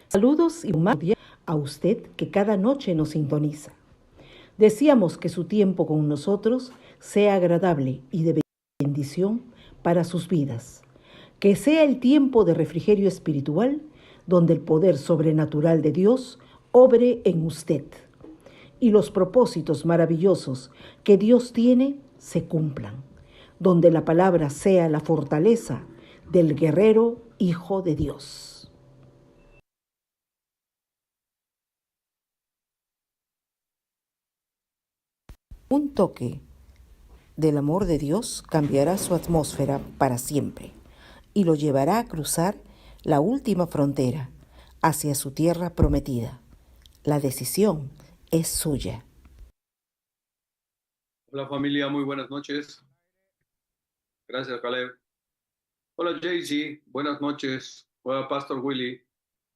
Saludos y un día a usted que cada noche nos sintoniza. Deseamos que su tiempo con nosotros sea agradable y de bendición para sus vidas. Que sea el tiempo de refrigerio espiritual donde el poder sobrenatural de Dios obre en usted y los propósitos maravillosos que Dios tiene se cumplan. Donde la palabra sea la fortaleza del guerrero Hijo de Dios. Un toque del amor de Dios cambiará su atmósfera para siempre y lo llevará a cruzar la última frontera hacia su tierra prometida. La decisión es suya. Hola familia, muy buenas noches. Gracias, Caleb. Hola Jaycee, buenas noches. Hola Pastor Willy,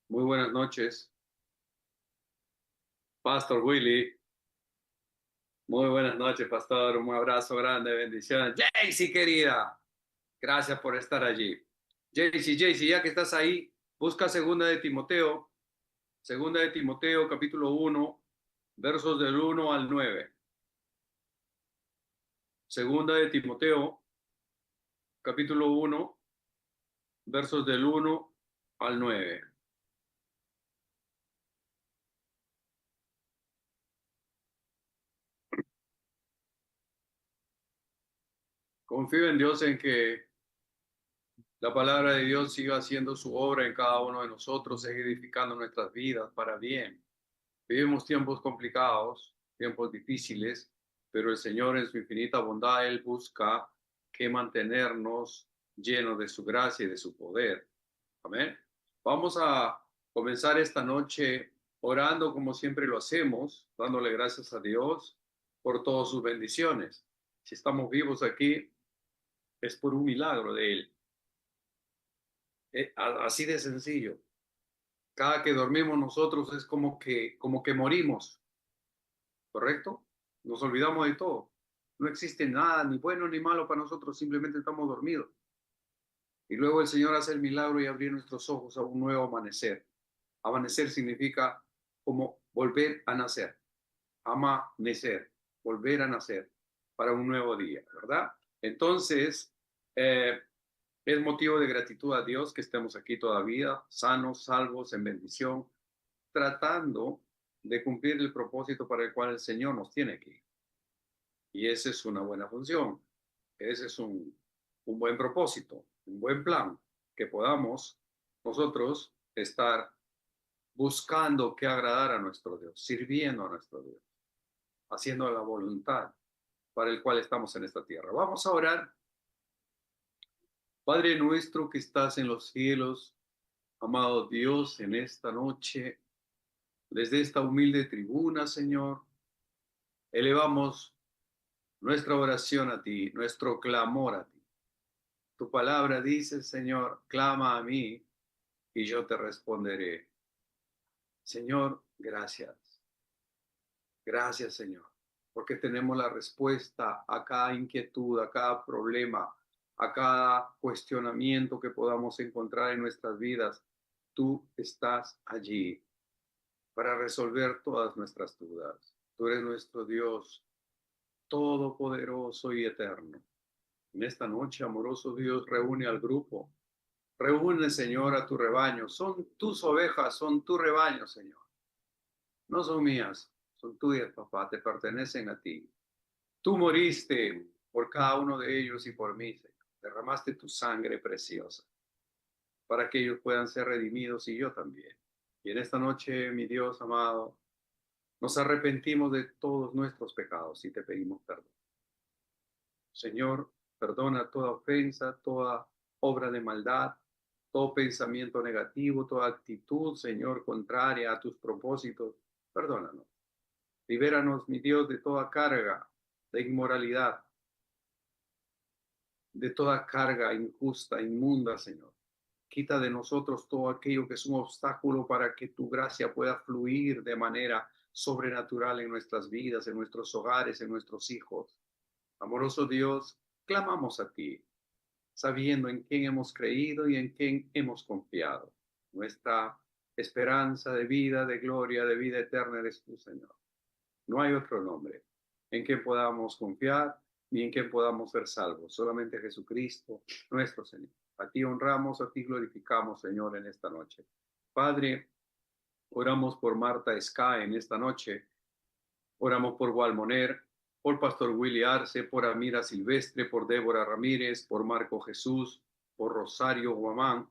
muy buenas noches. Pastor Willy, muy buenas noches, Pastor. Un abrazo grande, bendiciones. Jaycee, querida, gracias por estar allí. Jaycee, ya que estás ahí, busca Segunda de Timoteo, capítulo 1, versos del 1 al 9. Segunda de Timoteo, capítulo 1, versos del 1 al 9. Confío en Dios en que la palabra de Dios siga haciendo su obra en cada uno de nosotros, edificando nuestras vidas para bien. Vivimos tiempos complicados, tiempos difíciles, pero el Señor en su infinita bondad, Él busca que mantenernos llenos de su gracia y de su poder. Amén. Vamos a comenzar esta noche orando como siempre lo hacemos, dándole gracias a Dios por todas sus bendiciones. Si estamos vivos aquí, es por un milagro de Él. Así de sencillo. Cada que dormimos nosotros es como que morimos, ¿correcto? Nos olvidamos de todo. No existe nada, ni bueno ni malo para nosotros, simplemente estamos dormidos. Y luego el Señor hace el milagro y abrir nuestros ojos a un nuevo amanecer. Amanecer significa como volver a nacer, amanecer, volver a nacer para un nuevo día, ¿verdad? Entonces, eh, es motivo de gratitud a Dios que estemos aquí todavía, sanos, salvos, en bendición, tratando de cumplir el propósito para el cual el Señor nos tiene aquí. Y esa es una buena función, ese es un buen propósito, un buen plan, que podamos nosotros estar buscando que agradar a nuestro Dios, sirviendo a nuestro Dios, haciendo la voluntad para el cual estamos en esta tierra. Vamos a orar. Padre nuestro que estás en los cielos, amado Dios, en esta noche, desde esta humilde tribuna, Señor, elevamos nuestra oración a ti, nuestro clamor a ti. Tu palabra dice, Señor, clama a mí y yo te responderé. Señor, gracias. Gracias, Señor, porque tenemos la respuesta a cada inquietud, a cada problema, a cada cuestionamiento que podamos encontrar en nuestras vidas. Tú estás allí para resolver todas nuestras dudas. Tú eres nuestro Dios todopoderoso y eterno. En esta noche, amoroso Dios, reúne al grupo. Reúne, Señor, a tu rebaño. Son tus ovejas, son tu rebaño, Señor. No son mías, son tuyas, papá, te pertenecen a ti. Tú moriste por cada uno de ellos y por mí, Señor. Derramaste tu sangre preciosa para que ellos puedan ser redimidos y yo también. Y en esta noche, mi Dios amado, nos arrepentimos de todos nuestros pecados y te pedimos perdón. Señor, perdona toda ofensa, toda obra de maldad, todo pensamiento negativo, toda actitud, Señor, contraria a tus propósitos. Perdónanos. Libéranos, mi Dios, de toda carga de inmoralidad, de toda carga injusta, inmunda, Señor. Quita de nosotros todo aquello que es un obstáculo para que tu gracia pueda fluir de manera sobrenatural en nuestras vidas, en nuestros hogares, en nuestros hijos. Amoroso Dios, clamamos a ti, sabiendo en quién hemos creído y en quién hemos confiado. Nuestra esperanza de vida, de gloria, de vida eterna eres tú, Señor. No hay otro nombre en que podamos confiar ni en que podamos ser salvos. Solamente Jesucristo, nuestro Señor. A ti honramos, a ti glorificamos, Señor, en esta noche. Padre, oramos por Marta Sky en esta noche. Oramos por Walmoner, por Pastor Willy Arce, por Amira Silvestre, por Débora Ramírez, por Marco Jesús, por Rosario Guamán,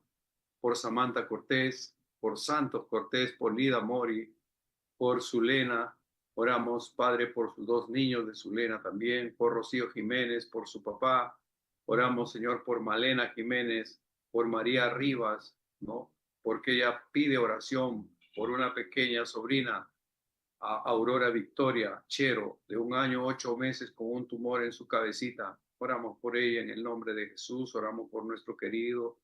por Samantha Cortés, por Santos Cortés, por Lida Mori, por Zulena. Oramos, Padre, por sus dos niños de Zulena también, por Rocío Jiménez, por su papá. Oramos, Señor, por Malena Jiménez, por María Rivas, ¿no? Porque ella pide oración por una pequeña sobrina, a Aurora Victoria Chero, de 1 año 8 meses, con un tumor en su cabecita. Oramos por ella en el nombre de Jesús. Oramos por nuestro querido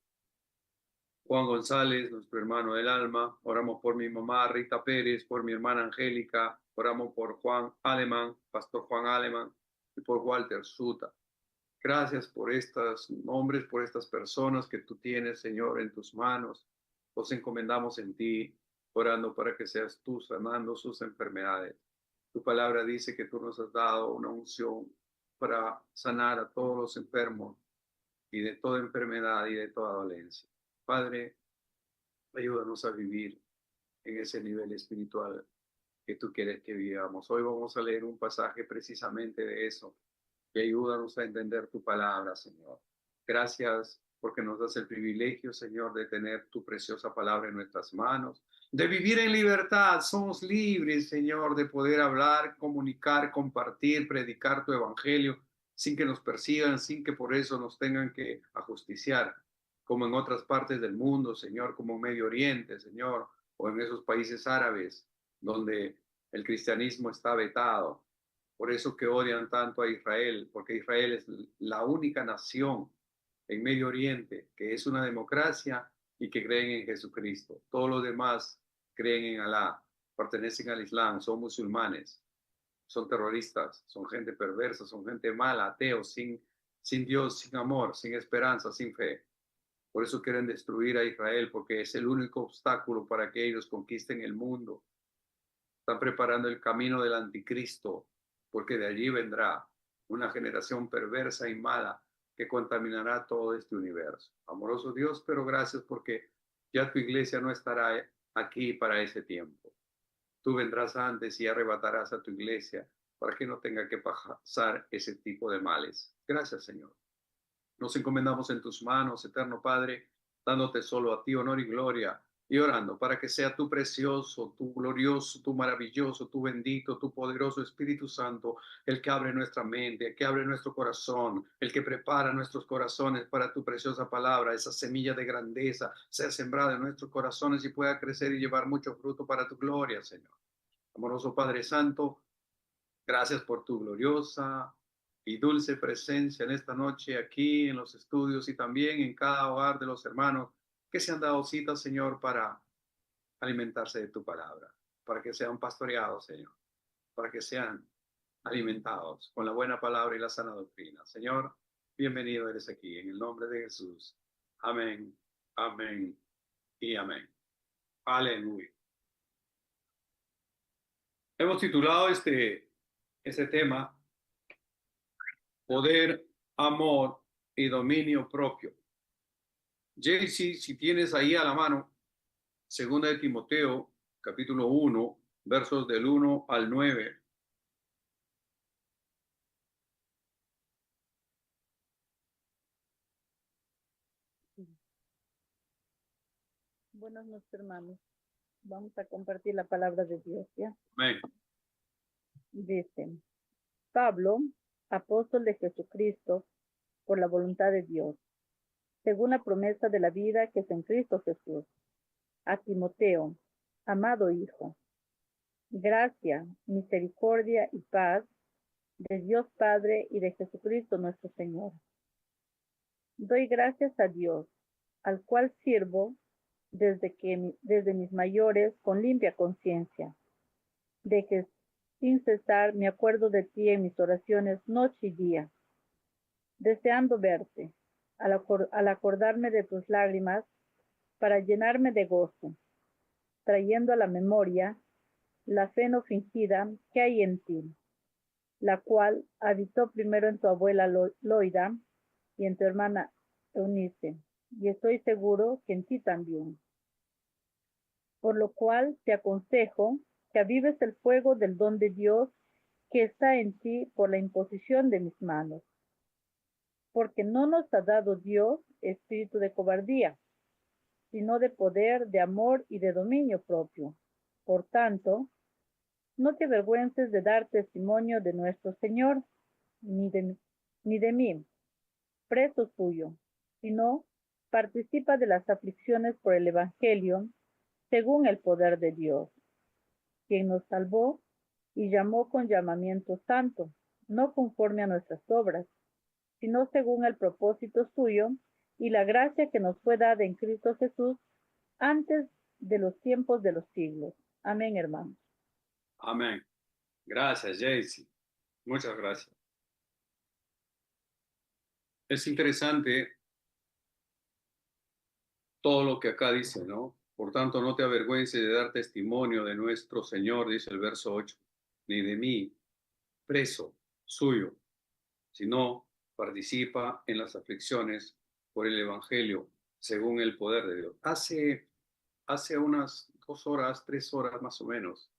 Juan González, nuestro hermano del alma. Oramos por mi mamá Rita Pérez, por mi hermana Angélica. Oramos por Juan Alemán, Pastor Juan Alemán, y por Walter Suta. Gracias por estos nombres, por estas personas que tú tienes, Señor, en tus manos. Los encomendamos en ti, orando para que seas tú sanando sus enfermedades. Tu palabra dice que tú nos has dado una unción para sanar a todos los enfermos y de toda enfermedad y de toda dolencia. Padre, ayúdanos a vivir en ese nivel espiritual que tú quieres que vivamos. Hoy vamos a leer un pasaje precisamente de eso, y ayúdanos a entender tu palabra, Señor. Gracias porque nos das el privilegio, Señor, de tener tu preciosa palabra en nuestras manos, de vivir en libertad. Somos libres, Señor, de poder hablar, comunicar, compartir, predicar tu evangelio sin que nos persigan, sin que por eso nos tengan que ajusticiar, como en otras partes del mundo, Señor, como en Medio Oriente, Señor, o en esos países árabes donde el cristianismo está vetado. Por eso que odian tanto a Israel, porque Israel es la única nación en Medio Oriente que es una democracia y que creen en Jesucristo. Todos los demás creen en Alá, pertenecen al Islam, son musulmanes, son terroristas, son gente perversa, son gente mala, ateos, sin Dios, sin amor, sin esperanza, sin fe. Por eso quieren destruir a Israel, porque es el único obstáculo para que ellos conquisten el mundo. Están preparando el camino del anticristo, porque de allí vendrá una generación perversa y mala que contaminará todo este universo. Amoroso Dios, pero gracias porque ya tu iglesia no estará aquí para ese tiempo. Tú vendrás antes y arrebatarás a tu iglesia para que no tenga que pasar ese tipo de males. Gracias, Señor. Nos encomendamos en tus manos, eterno Padre, dándote solo a ti honor y gloria, y orando para que sea tu precioso, tu glorioso, tu maravilloso, tu bendito, tu poderoso Espíritu Santo, el que abre nuestra mente, el que abre nuestro corazón, el que prepara nuestros corazones para tu preciosa palabra. Esa semilla de grandeza sea sembrada en nuestros corazones y pueda crecer y llevar mucho fruto para tu gloria, Señor. Amoroso Padre Santo, gracias por tu gloriosa y dulce presencia en esta noche aquí en los estudios y también en cada hogar de los hermanos que se han dado cita, Señor, para alimentarse de tu palabra, para que sean pastoreados, Señor, para que sean alimentados con la buena palabra y la sana doctrina. Señor, bienvenido eres aquí, en el nombre de Jesús. Amén, amén y amén. Aleluya. Hemos titulado este tema, poder, amor y dominio propio. Jaycee, si tienes ahí a la mano, 2 Timoteo, capítulo 1, versos del 1 al 9. Buenas noches, hermanos. Vamos a compartir la palabra de Dios, ¿ya? Amén. Dice, Pablo, apóstol de Jesucristo, por la voluntad de Dios, según la promesa de la vida que es en Cristo Jesús. A Timoteo, amado hijo, gracia, misericordia y paz de Dios Padre y de Jesucristo nuestro Señor. Doy gracias a Dios, al cual sirvo desde mis mayores con limpia conciencia, de que sin cesar me acuerdo de ti en mis oraciones noche y día, deseando verte, al acordarme de tus lágrimas, para llenarme de gozo, trayendo a la memoria la fe no fingida que hay en ti, la cual habitó primero en tu abuela Loida y en tu hermana Eunice, y estoy seguro que en ti también. Por lo cual te aconsejo que avives el fuego del don de Dios que está en ti por la imposición de mis manos. Porque no nos ha dado Dios espíritu de cobardía, sino de poder, de amor y de dominio propio. Por tanto, no te avergüences de dar testimonio de nuestro Señor, ni de mí, preso suyo, sino participa de las aflicciones por el Evangelio, según el poder de Dios, quien nos salvó y llamó con llamamiento santo, no conforme a nuestras obras, sino según el propósito suyo y la gracia que nos fue dada en Cristo Jesús antes de los tiempos de los siglos. Amén, hermanos. Amén. Gracias, Jaycee. Muchas gracias. Es interesante todo lo que acá dice, ¿no? Por tanto, no te avergüences de dar testimonio de nuestro Señor, dice el verso 8, ni de mí, preso suyo, sino participa en las aflicciones por el Evangelio, según el poder de Dios. Hace unas 2 horas, 3 horas más o menos,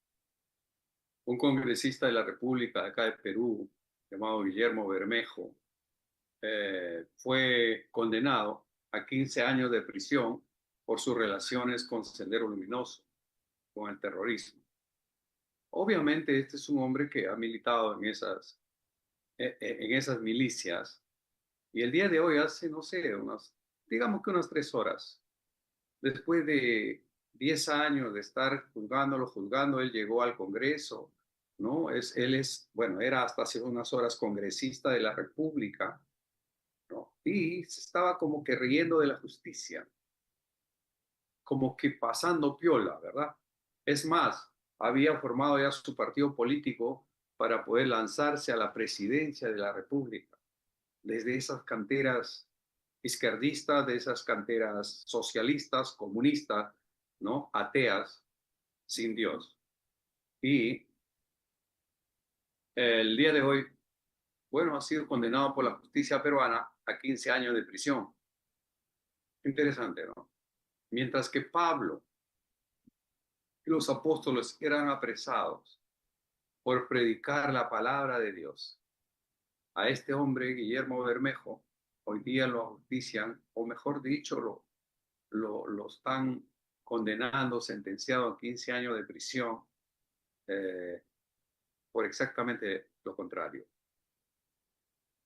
un congresista de la República de acá de Perú, llamado Guillermo Bermejo, fue condenado a 15 años de prisión por sus relaciones con Sendero Luminoso, con el terrorismo. Obviamente este es un hombre que ha militado en esas milicias y el día de hoy hace, no sé, digamos que unas 3 horas, después de 10 años de estar juzgando, él llegó al Congreso, ¿no? Bueno, era hasta hace unas horas congresista de la República, ¿no? Y se estaba como que riendo de la justicia, como que pasando piola, ¿verdad? Es más, había formado ya su partido político para poder lanzarse a la presidencia de la República, desde esas canteras izquierdistas, de esas canteras socialistas, comunistas, ¿no? Ateas, sin Dios. Y el día de hoy, bueno, ha sido condenado por la justicia peruana a 15 años de prisión. Interesante, ¿no? Mientras que Pablo y los apóstoles eran apresados por predicar la palabra de Dios. A este hombre, Guillermo Bermejo, hoy día lo ajustician, o mejor dicho, lo están condenando, sentenciado a 15 años de prisión por exactamente lo contrario,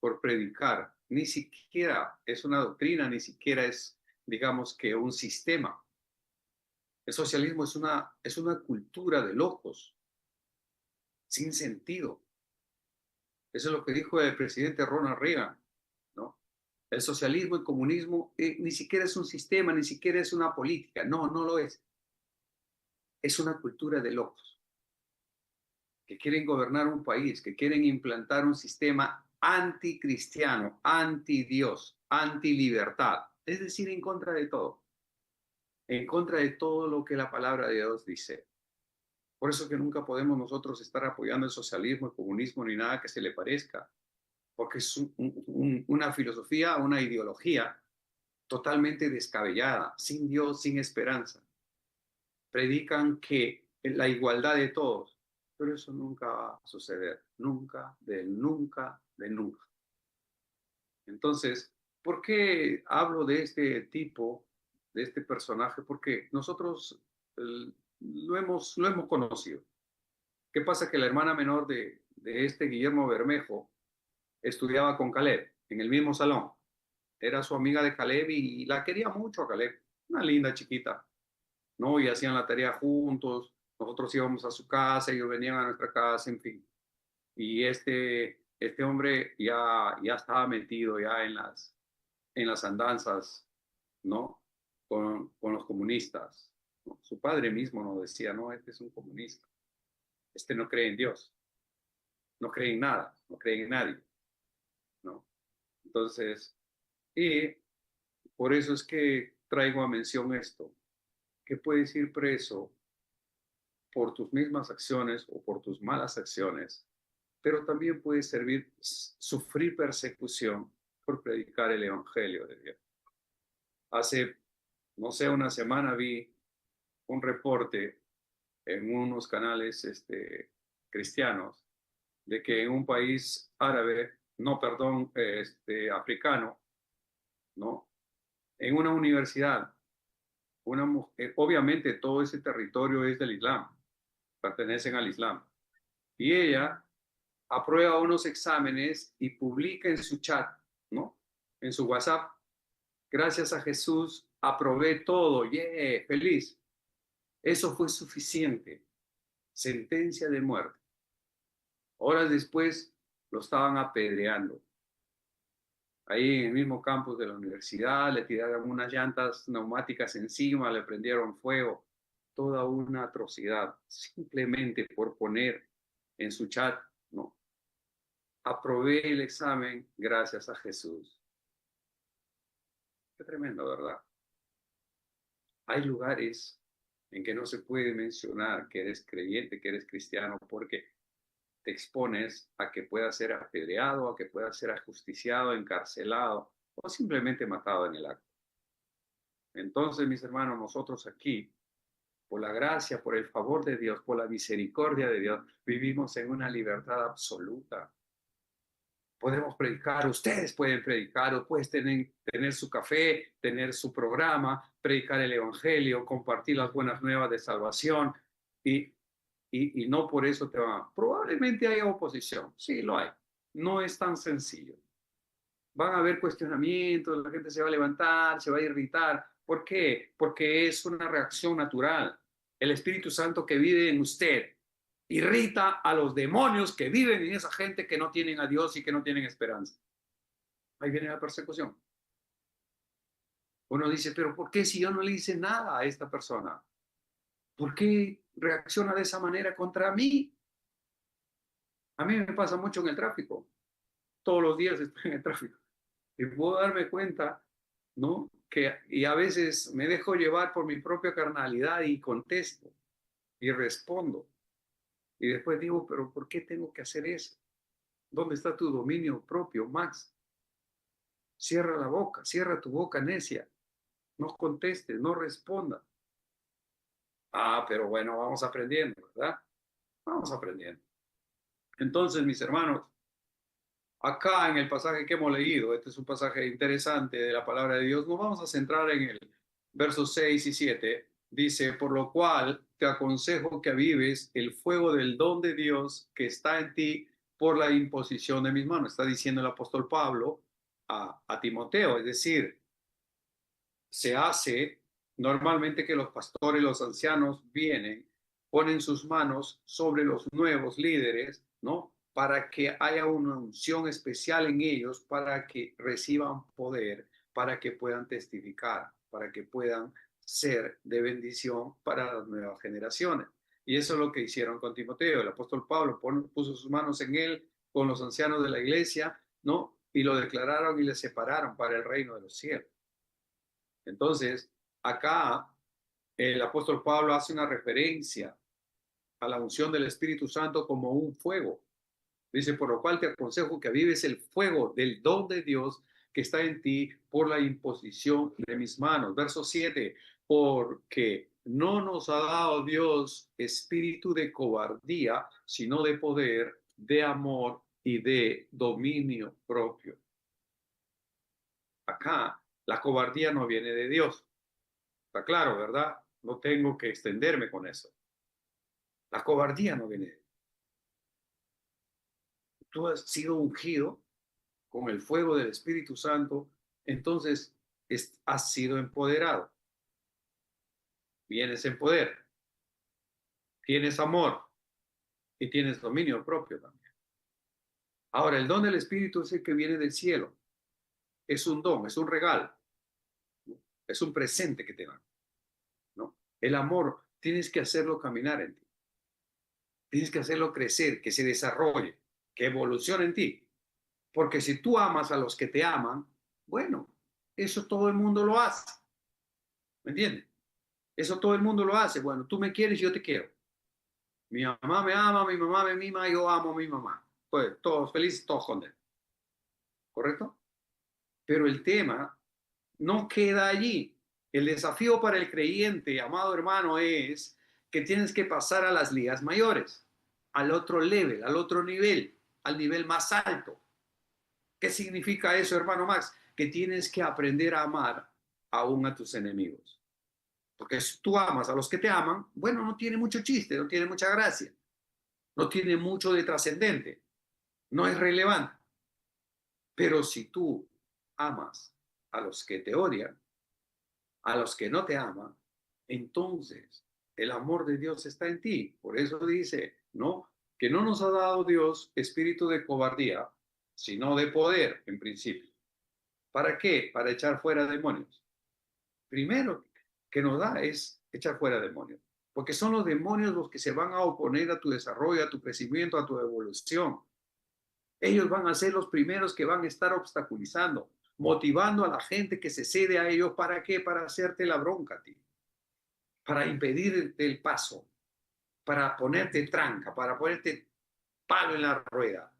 por predicar. Ni siquiera es una doctrina, ni siquiera es, digamos que un sistema. El socialismo es una cultura de locos, sin sentido. Eso es lo que dijo el presidente Ronald Reagan, ¿no? El socialismo y comunismo ni siquiera es un sistema, ni siquiera es una política. No, no lo es. Es una cultura de locos que quieren gobernar un país, que quieren implantar un sistema anticristiano, anti-Dios, anti-libertad. Es decir, en contra de todo lo que la palabra de Dios dice. Por eso que nunca podemos nosotros estar apoyando el socialismo, el comunismo, ni nada que se le parezca, porque es una filosofía, una ideología totalmente descabellada, sin Dios, sin esperanza. Predican que la igualdad de todos, pero eso nunca va a suceder, nunca, nunca, de nunca. Entonces, ¿por qué hablo de este tipo, de este personaje? Porque nosotros lo hemos conocido. ¿Qué pasa? Que la hermana menor de este Guillermo Bermejo estudiaba con Caleb en el mismo salón. Era su amiga de Caleb y la quería mucho a Caleb. Una linda chiquita, ¿no? Y hacían la tarea juntos. Nosotros íbamos a su casa, ellos venían a nuestra casa, en fin. Y este hombre ya estaba metido ya en las andanzas, ¿no? Con los comunistas, ¿no? Su padre mismo nos decía, no, este es un comunista. Este no cree en Dios, no cree en nada, no cree en nadie, ¿no? Entonces, y por eso es que traigo a mención esto, que puedes ir preso por tus mismas acciones o por tus malas acciones, pero también puede servir sufrir persecución por predicar el evangelio de Dios. Hace, no sé, una semana vi un reporte en unos canales cristianos de que en un país árabe, no, perdón, africano, ¿no? En una universidad, obviamente todo ese territorio es del Islam, pertenecen al Islam, y ella aprueba unos exámenes y publica en su chat, ¿no? En su WhatsApp, gracias a Jesús, aprobé todo, yeah, feliz. Eso fue suficiente. Sentencia de muerte. Horas después lo estaban apedreando. Ahí en el mismo campus de la universidad, le tiraron unas llantas neumáticas encima, le prendieron fuego. Toda una atrocidad, simplemente por poner en su chat, ¿no? Aprobé el examen gracias a Jesús. Qué tremendo, ¿verdad? Hay lugares en que no se puede mencionar que eres creyente, que eres cristiano, porque te expones a que puedas ser apedreado, a que puedas ser ajusticiado, encarcelado o simplemente matado en el acto. Entonces, mis hermanos, nosotros aquí, por la gracia, por el favor de Dios, por la misericordia de Dios, vivimos en una libertad absoluta. Podemos predicar, ustedes pueden predicar, o puedes tener su café, tener su programa, predicar el evangelio, compartir las buenas nuevas de salvación y no por eso te van a... Probablemente haya oposición, sí lo hay, no es tan sencillo. Van a haber cuestionamientos, la gente se va a levantar, se va a irritar. ¿Por qué? Porque es una reacción natural. El Espíritu Santo que vive en usted irrita a los demonios que viven en esa gente que no tienen a Dios y que no tienen esperanza. Ahí viene la persecución. Uno dice, pero ¿por qué si yo no le hice nada a esta persona? ¿Por qué reacciona de esa manera contra mí? A mí me pasa mucho en el tráfico. Todos los días estoy en el tráfico. Y puedo darme cuenta, ¿no? Y a veces me dejo llevar por mi propia carnalidad y contesto y respondo. Y después digo, pero ¿por qué tengo que hacer eso? ¿Dónde está tu dominio propio, Max? Cierra la boca, cierra tu boca, necia. No contestes, no responda. Ah, pero bueno, vamos aprendiendo, ¿verdad? Vamos aprendiendo. Entonces, mis hermanos, acá en el pasaje que hemos leído, este es un pasaje interesante de la palabra de Dios, nos vamos a centrar en el versos 6 y 7. Dice, por lo cual te aconsejo que avives el fuego del don de Dios que está en ti por la imposición de mis manos. Está diciendo el apóstol Pablo a Timoteo, es decir, se hace normalmente que los pastores, los ancianos vienen, ponen sus manos sobre los nuevos líderes, ¿no? Para que haya una unción especial en ellos, para que reciban poder, para que puedan testificar, para que puedan ser de bendición para las nuevas generaciones. Y eso es lo que hicieron con Timoteo. El apóstol Pablo puso sus manos en él con los ancianos de la iglesia, ¿no? Y lo declararon y le separaron para el reino de los cielos. Entonces, acá el apóstol Pablo hace una referencia a la unción del Espíritu Santo como un fuego. Dice, por lo cual te aconsejo que avives el fuego del don de Dios que está en ti por la imposición de mis manos. Verso 7, porque no nos ha dado Dios espíritu de cobardía, sino de poder, de amor y de dominio propio. Acá la cobardía no viene de Dios. Está claro, ¿verdad? No tengo que extenderme con eso. La cobardía no viene de Dios. Tú has sido ungido con el fuego del Espíritu Santo, entonces has sido empoderado. Vienes en poder, tienes amor y tienes dominio propio también. Ahora, el don del Espíritu es el que viene del cielo. Es un don, es un regalo, ¿no? Es un presente que te dan, ¿no? El amor tienes que hacerlo caminar en ti. Tienes que hacerlo crecer, que se desarrolle, que evolucione en ti. Porque si tú amas a los que te aman, bueno, eso todo el mundo lo hace. ¿Me entiendes? Eso todo el mundo lo hace. Bueno, tú me quieres, yo te quiero. Mi mamá me ama, mi mamá me mima, yo amo a mi mamá. Pues todos felices, todos contentos. ¿Correcto? Pero el tema no queda allí. El desafío para el creyente, amado hermano, es que tienes que pasar a las ligas mayores, al otro level, al otro nivel, al nivel más alto. ¿Qué significa eso, hermano Max? Que tienes que aprender a amar aún a tus enemigos. Porque si tú amas a los que te aman, bueno, no tiene mucho chiste, no tiene mucha gracia, no tiene mucho de trascendente, no es relevante. Pero si tú amas a los que te odian, a los que no te aman, entonces el amor de Dios está en ti. Por eso dice, ¿no? Que no nos ha dado Dios espíritu de cobardía, sino de poder, en principio. ¿Para qué? Para echar fuera demonios. Primero que nos da es echar fuera demonios, porque son los demonios los que se van a oponer a tu desarrollo, a tu crecimiento, a tu evolución. Ellos van a ser los primeros que van a estar obstaculizando, motivando a la gente que se cede a ellos. ¿Para qué? Para hacerte la bronca a ti, para impedirte el paso, para ponerte tranca, para ponerte palo en la rueda,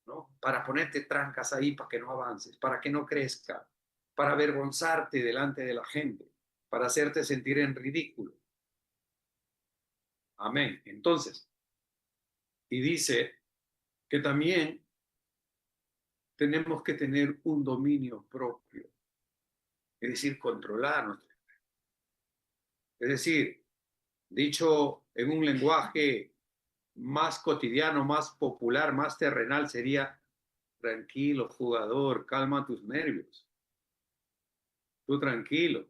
¿no? Para ponerte trancas ahí para que no avances, para que no crezca, para avergonzarte delante de la gente, para hacerte sentir en ridículo. Amén. Entonces, y dice que también tenemos que tener un dominio propio, es decir, controlarnos. Es decir, dicho en un lenguaje más cotidiano, más popular, más terrenal, sería: tranquilo, jugador, calma tus nervios. Tú tranquilo,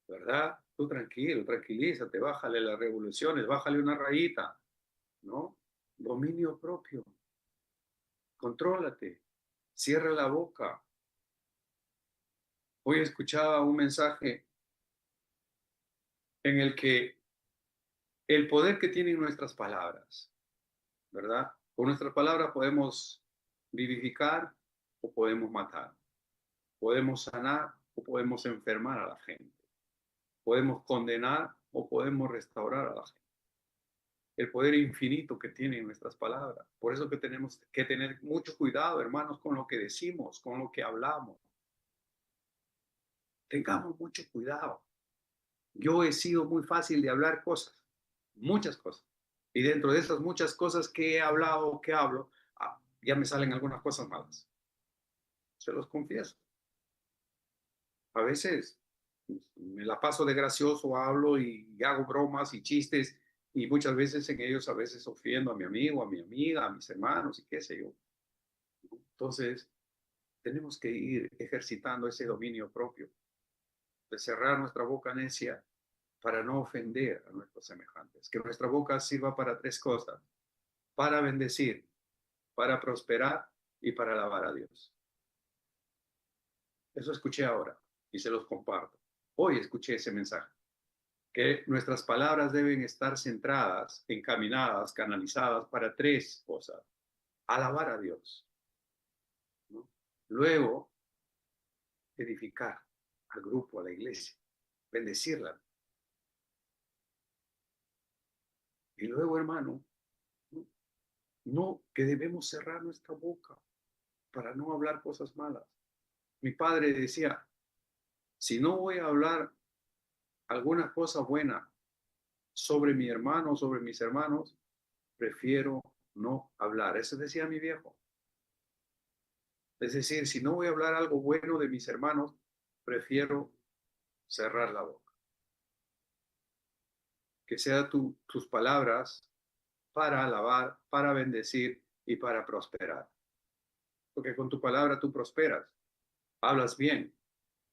¿verdad? Tú tranquilo, tranquilízate, bájale las revoluciones, bájale una rayita, ¿no? Dominio propio, contrólate, cierra la boca. Hoy escuchaba un mensaje en el que el poder que tienen nuestras palabras, ¿verdad? Con nuestras palabras podemos vivificar o podemos matar, podemos sanar o podemos enfermar a la gente, podemos condenar o podemos restaurar a la gente. El poder infinito que tienen nuestras palabras. Por eso que tenemos que tener mucho cuidado, hermanos, con lo que decimos, con lo que hablamos. Tengamos mucho cuidado. Yo he sido muy fácil de hablar cosas, muchas cosas. Y dentro de esas muchas cosas que he hablado, que hablo, ya me salen algunas cosas malas. Se los confieso. A veces me la paso de gracioso, hablo y hago bromas y chistes, y muchas veces en ellos a veces ofendo a mi amigo, a mi amiga, a mis hermanos y qué sé yo. Entonces, tenemos que ir ejercitando ese dominio propio, de cerrar nuestra boca necia para no ofender a nuestros semejantes. Que nuestra boca sirva para tres cosas: para bendecir, para prosperar y para alabar a Dios. Eso escuché ahora y se los comparto. Hoy escuché ese mensaje, que nuestras palabras deben estar centradas, encaminadas, canalizadas para tres cosas: alabar a Dios, ¿no? Luego, edificar al grupo, a la iglesia, bendecirla. Y luego, hermano, no, que debemos cerrar nuestra boca para no hablar cosas malas. Mi padre decía: si no voy a hablar alguna cosa buena sobre mi hermano, sobre mis hermanos, prefiero no hablar. Eso decía mi viejo. Es decir, si no voy a hablar algo bueno de mis hermanos, prefiero cerrar la boca. Que sean tus palabras para alabar, para bendecir y para prosperar. Porque con tu palabra tú prosperas, hablas bien,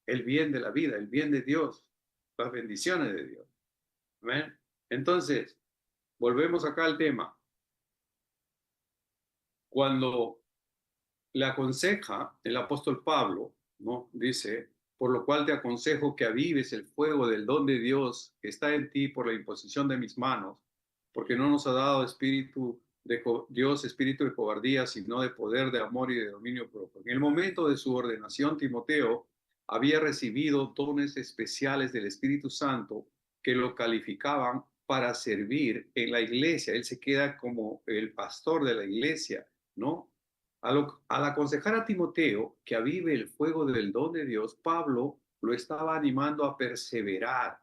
el bien de la vida, el bien de Dios, las bendiciones de Dios. ¿Amén? Entonces, volvemos acá al tema. Cuando le aconseja el apóstol Pablo, ¿no? Dice: por lo cual te aconsejo que avives el fuego del don de Dios que está en ti por la imposición de mis manos, porque no nos ha dado Dios espíritu de cobardía, sino de poder, de amor y de dominio propio. En el momento de su ordenación, Timoteo había recibido dones especiales del Espíritu Santo que lo calificaban para servir en la iglesia. Él se queda como el pastor de la iglesia, ¿no? Al aconsejar a Timoteo que avive el fuego del don de Dios, Pablo lo estaba animando a perseverar.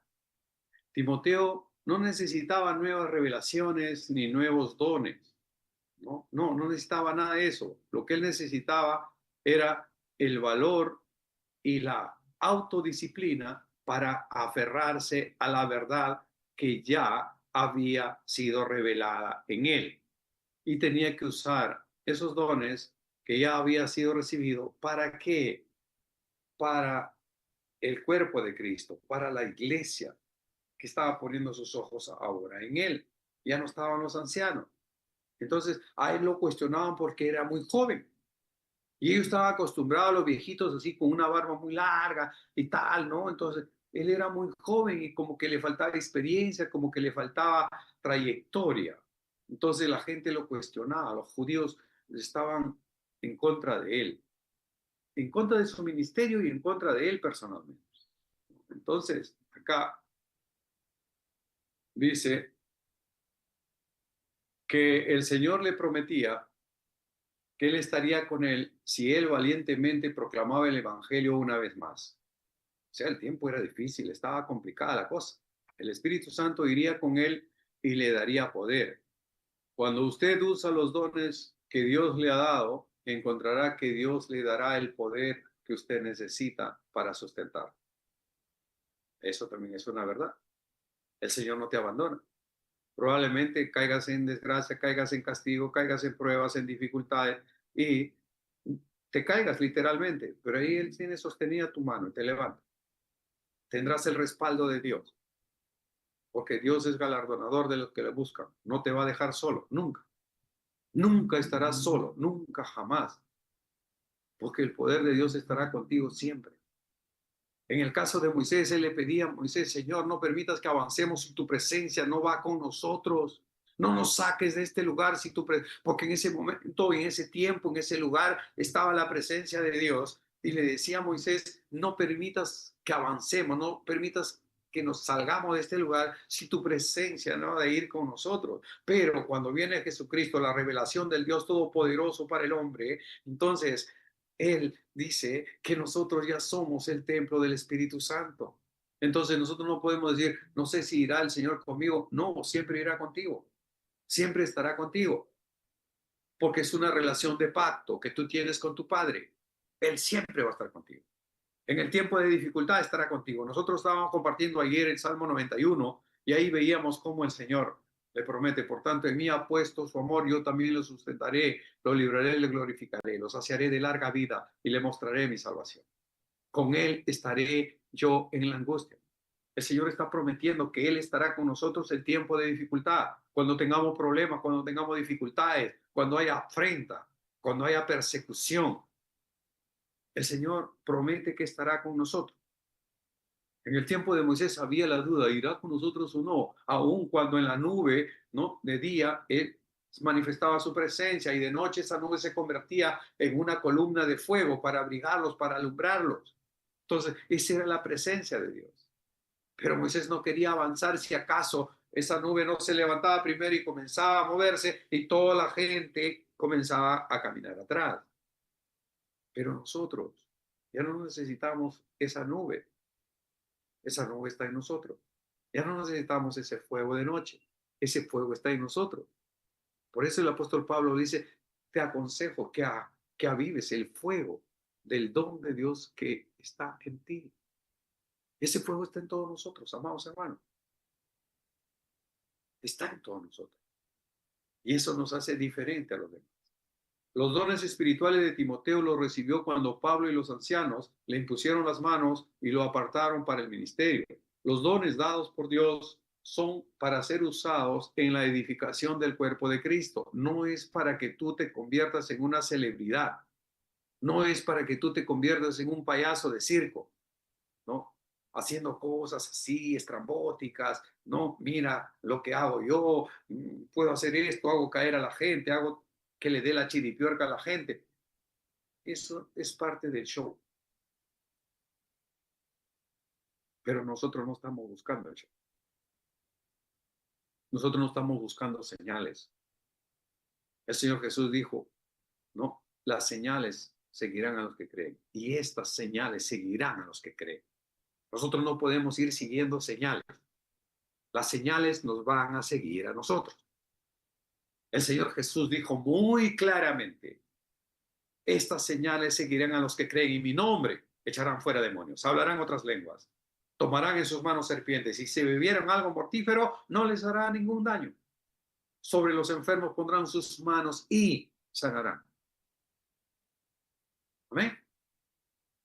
Timoteo no necesitaba nuevas revelaciones ni nuevos dones, no necesitaba nada de eso. Lo que él necesitaba era el valor y la autodisciplina para aferrarse a la verdad que ya había sido revelada en él. Y tenía que usar esos dones que ya había sido recibido. ¿Para qué? Para el cuerpo de Cristo, para la iglesia que estaba poniendo sus ojos ahora en él. Ya no estaban los ancianos. Entonces, a él lo cuestionaban porque era muy joven. Y ellos estaban acostumbrados a los viejitos así con una barba muy larga y tal, ¿no? Entonces, él era muy joven y como que le faltaba experiencia, como que le faltaba trayectoria. Entonces la gente lo cuestionaba, los judíos estaban en contra de él, en contra de su ministerio y en contra de él personalmente. Entonces, acá dice que el Señor le prometía que él estaría con él si él valientemente proclamaba el evangelio una vez más. O sea, el tiempo era difícil, estaba complicada la cosa. El Espíritu Santo iría con él y le daría poder. Cuando usted usa los dones que Dios le ha dado, encontrará que Dios le dará el poder que usted necesita para sustentar. Eso también es una verdad. El Señor no te abandona. Probablemente caigas en desgracia, caigas en castigo, caigas en pruebas, en dificultades y te caigas literalmente, pero ahí Él tiene sostenida tu mano y te levanta. Tendrás el respaldo de Dios, porque Dios es galardonador de los que le buscan. No te va a dejar solo, nunca. Nunca estarás solo, nunca jamás, porque el poder de Dios estará contigo siempre. En el caso de Moisés, él le pedía a Moisés: Señor, no permitas que avancemos si tu presencia no va con nosotros. No nos saques de este lugar si porque en ese momento, en ese tiempo, en ese lugar estaba la presencia de Dios. Y le decía a Moisés: no permitas que avancemos, no permitas que nos salgamos de este lugar si tu presencia no va a ir con nosotros. Pero cuando viene Jesucristo, la revelación del Dios Todopoderoso para el hombre, entonces él dice que nosotros ya somos el templo del Espíritu Santo. Entonces nosotros no podemos decir: no sé si irá el Señor conmigo. No, siempre irá contigo. Siempre estará contigo. Porque es una relación de pacto que tú tienes con tu Padre. Él siempre va a estar contigo. En el tiempo de dificultad estará contigo. Nosotros estábamos compartiendo ayer el Salmo 91 y ahí veíamos cómo el Señor le promete: por tanto, en mí ha puesto su amor, yo también lo sustentaré, lo libraré, le glorificaré, lo saciaré de larga vida y le mostraré mi salvación. Con Él estaré yo en la angustia. El Señor está prometiendo que Él estará con nosotros en tiempo de dificultad, cuando tengamos problemas, cuando tengamos dificultades, cuando haya afrenta, cuando haya persecución. El Señor promete que estará con nosotros. En el tiempo de Moisés había la duda: ¿irá con nosotros o no? Aun cuando en la nube, ¿no?, de día él manifestaba su presencia y de noche esa nube se convertía en una columna de fuego para abrigarlos, para alumbrarlos. Entonces, esa era la presencia de Dios. Pero Moisés no quería avanzar si acaso esa nube no se levantaba primero y comenzaba a moverse y toda la gente comenzaba a caminar atrás. Pero nosotros ya no necesitamos esa nube. Esa nube está en nosotros. Ya no necesitamos ese fuego de noche. Ese fuego está en nosotros. Por eso el apóstol Pablo dice: te aconsejo que avives el fuego del don de Dios que está en ti. Ese fuego está en todos nosotros, amados hermanos. Está en todos nosotros. Y eso nos hace diferente a los demás. Los dones espirituales de Timoteo los recibió cuando Pablo y los ancianos le impusieron las manos y lo apartaron para el ministerio. Los dones dados por Dios son para ser usados en la edificación del cuerpo de Cristo. No es para que tú te conviertas en una celebridad. No es para que tú te conviertas en un payaso de circo, ¿no? Haciendo cosas así estrambóticas, ¿no? Mira lo que hago yo, puedo hacer esto, hago caer a la gente, hago que le dé la chiripiorca a la gente. Eso es parte del show. Pero nosotros no estamos buscando el show. Nosotros no estamos buscando señales. El Señor Jesús dijo, no, las señales seguirán a los que creen y estas señales seguirán a los que creen. Nosotros no podemos ir siguiendo señales. Las señales nos van a seguir a nosotros. El Señor Jesús dijo muy claramente, estas señales seguirán a los que creen en mi nombre, echarán fuera demonios, hablarán otras lenguas, tomarán en sus manos serpientes y si bebieran algo mortífero no les hará ningún daño. Sobre los enfermos pondrán sus manos y sanarán. Amén.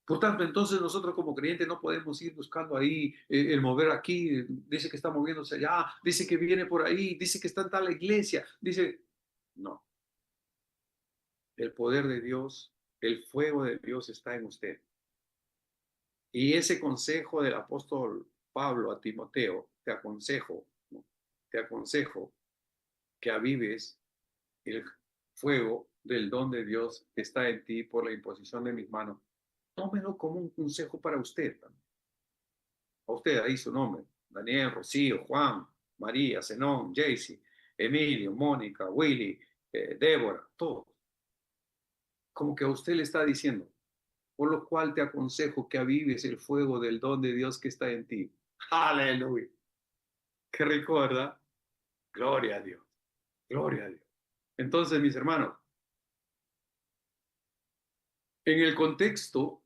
Por tanto, entonces nosotros como creyentes no podemos ir buscando ahí el mover aquí, dice que está moviéndose allá, dice que viene por ahí, dice que está en tal iglesia, dice, no, el poder de Dios, el fuego de Dios está en usted. Y ese consejo del apóstol Pablo a Timoteo, ¿no? Te aconsejo que avives el fuego del don de Dios que está en ti por la imposición de mis manos. Tómelo como un consejo para usted también. A usted ahí su nombre, Daniel, Rocío, Juan, María, Zenón, Jaycee, Emilio, Mónica, Willy, Débora, todos. Como que a usted le está diciendo, por lo cual te aconsejo que avives el fuego del don de Dios que está en ti. Aleluya. Qué rico, ¿verdad? Gloria a Dios. Gloria a Dios. Entonces, mis hermanos, en el contexto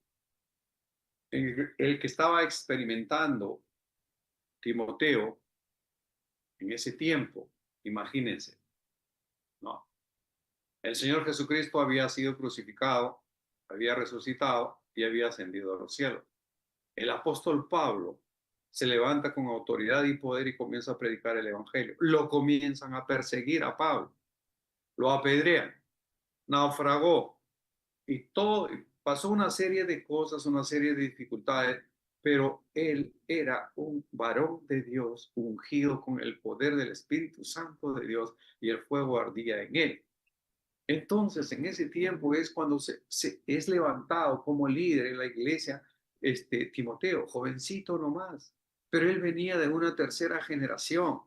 en el que estaba experimentando Timoteo en ese tiempo, imagínense, ¿no? El Señor Jesucristo había sido crucificado, había resucitado y había ascendido a los cielos. El apóstol Pablo se levanta con autoridad y poder y comienza a predicar el evangelio. Lo comienzan a perseguir a Pablo, lo apedrean, naufragó y todo, pasó una serie de cosas, una serie de dificultades, pero él era un varón de Dios, ungido con el poder del Espíritu Santo de Dios y el fuego ardía en él. Entonces, en ese tiempo es cuando se es levantado como líder en la iglesia Timoteo, jovencito nomás, pero él venía de una tercera generación,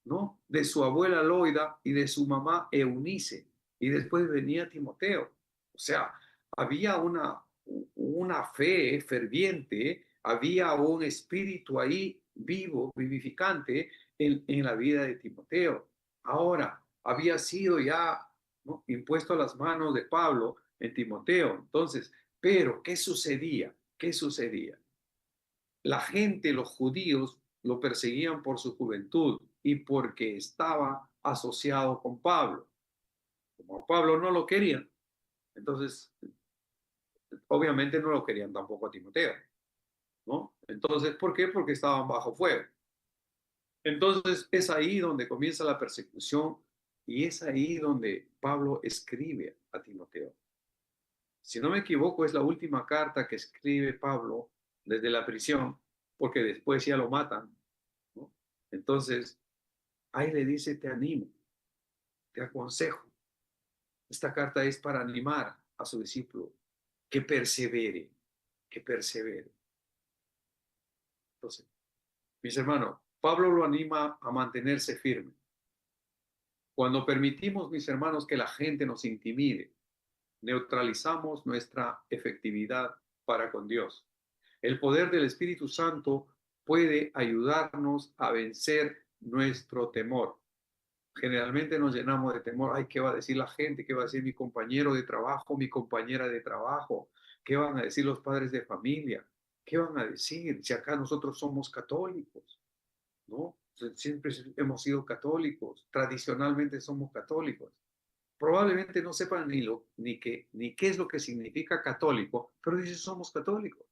¿no? De su abuela Loida y de su mamá Eunice, y después venía Timoteo. O sea, había una fe ferviente, había un espíritu ahí vivo, vivificante en la vida de Timoteo. Ahora, había sido ya, ¿no?, impuesto a las manos de Pablo en Timoteo. Entonces, pero, ¿qué sucedía? ¿Qué sucedía? La gente, los judíos, lo perseguían por su juventud y porque estaba asociado con Pablo. Como a Pablo no lo querían, entonces, obviamente no lo querían tampoco a Timoteo, ¿no? Entonces, ¿por qué? Porque estaban bajo fuego. Entonces, es ahí donde comienza la persecución y es ahí donde Pablo escribe a Timoteo. Si no me equivoco, es la última carta que escribe Pablo desde la prisión, porque después ya lo matan, ¿no? Entonces, ahí le dice, te animo, te aconsejo. Esta carta es para animar a su discípulo que persevere, que persevere. Entonces, mis hermanos, Pablo lo anima a mantenerse firme. Cuando permitimos, mis hermanos, que la gente nos intimide, neutralizamos nuestra efectividad para con Dios. El poder del Espíritu Santo puede ayudarnos a vencer nuestro temor. Generalmente nos llenamos de temor. Ay, ¿qué va a decir la gente? ¿Qué va a decir mi compañero de trabajo, mi compañera de trabajo? ¿Qué van a decir los padres de familia? ¿Qué van a decir si acá nosotros somos católicos? ¿No? Siempre hemos sido católicos, tradicionalmente somos católicos. Probablemente no sepan ni qué es lo que significa católico, pero dicen somos católicos,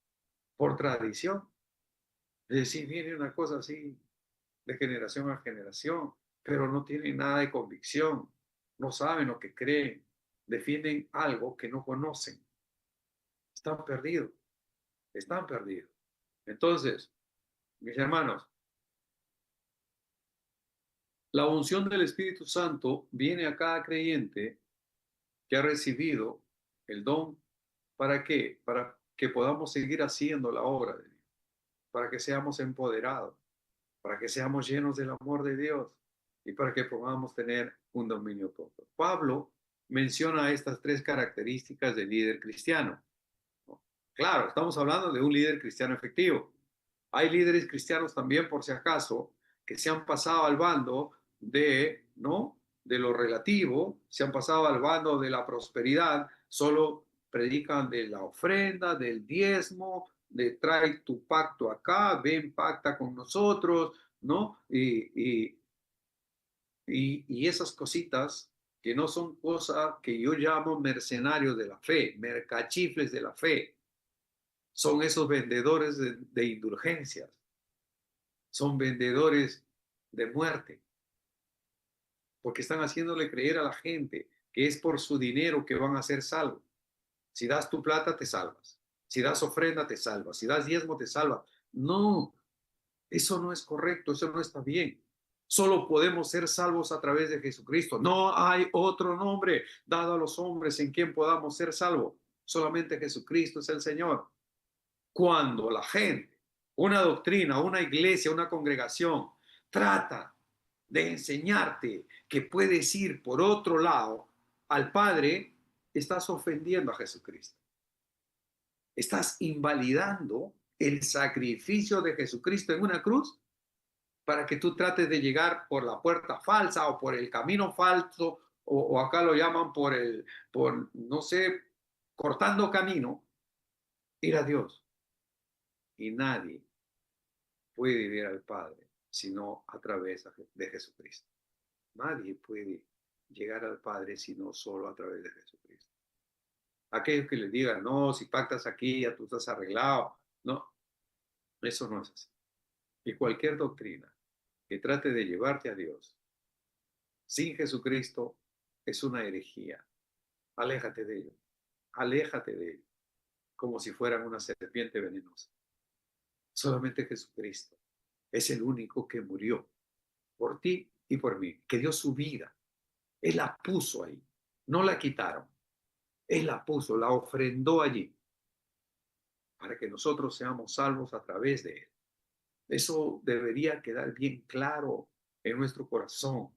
por tradición. Es decir, viene una cosa así de generación a generación, pero no tienen nada de convicción, no saben lo que creen, defienden algo que no conocen. Están perdidos, están perdidos. Entonces, mis hermanos, la unción del Espíritu Santo viene a cada creyente que ha recibido el don. ¿Para qué? Para que podamos seguir haciendo la obra de Dios, para que seamos empoderados, para que seamos llenos del amor de Dios. y para que podamos tener un dominio propio. Pablo menciona estas tres características del líder cristiano. Claro, estamos hablando de un líder cristiano efectivo. Hay líderes cristianos también, por si acaso, que se han pasado al bando de, ¿no? De lo relativo, se han pasado al bando de la prosperidad, solo predican de la ofrenda, del diezmo, de trae tu pacto acá, ven, pacta con nosotros, ¿no? Y esas cositas que no son cosas que yo llamo mercenarios de la fe, mercachifles de la fe, son esos vendedores de indulgencias, son vendedores de muerte, porque están haciéndole creer a la gente que es por su dinero que van a ser salvos. Si das tu plata, te salvas. Si das ofrenda, te salvas. Si das diezmo, te salvas. No, eso no es correcto, eso no está bien. Solo podemos ser salvos a través de Jesucristo. No hay otro nombre dado a los hombres en quien podamos ser salvos. Solamente Jesucristo es el Señor. Cuando la gente, una doctrina, una iglesia, una congregación, trata de enseñarte que puedes ir por otro lado al Padre, estás ofendiendo a Jesucristo. Estás invalidando el sacrificio de Jesucristo en una cruz para que tú trates de llegar por la puerta falsa o por el camino falso, o acá lo llaman no sé, cortando camino, ir a Dios. Y nadie puede ir al Padre sino a través de Jesucristo. Nadie puede llegar al Padre sino solo a través de Jesucristo. Aquellos que les digan, no, si pactas aquí ya tú estás arreglado. No, eso no es así. Y cualquier doctrina que trate de llevarte a Dios sin Jesucristo es una herejía. Aléjate de ello. Aléjate de ello. Como si fueran una serpiente venenosa. Solamente Jesucristo es el único que murió por ti y por mí, que dio su vida. Él la puso ahí. No la quitaron. Él la puso, la ofrendó allí para que nosotros seamos salvos a través de Él. Eso debería quedar bien claro en nuestro corazón.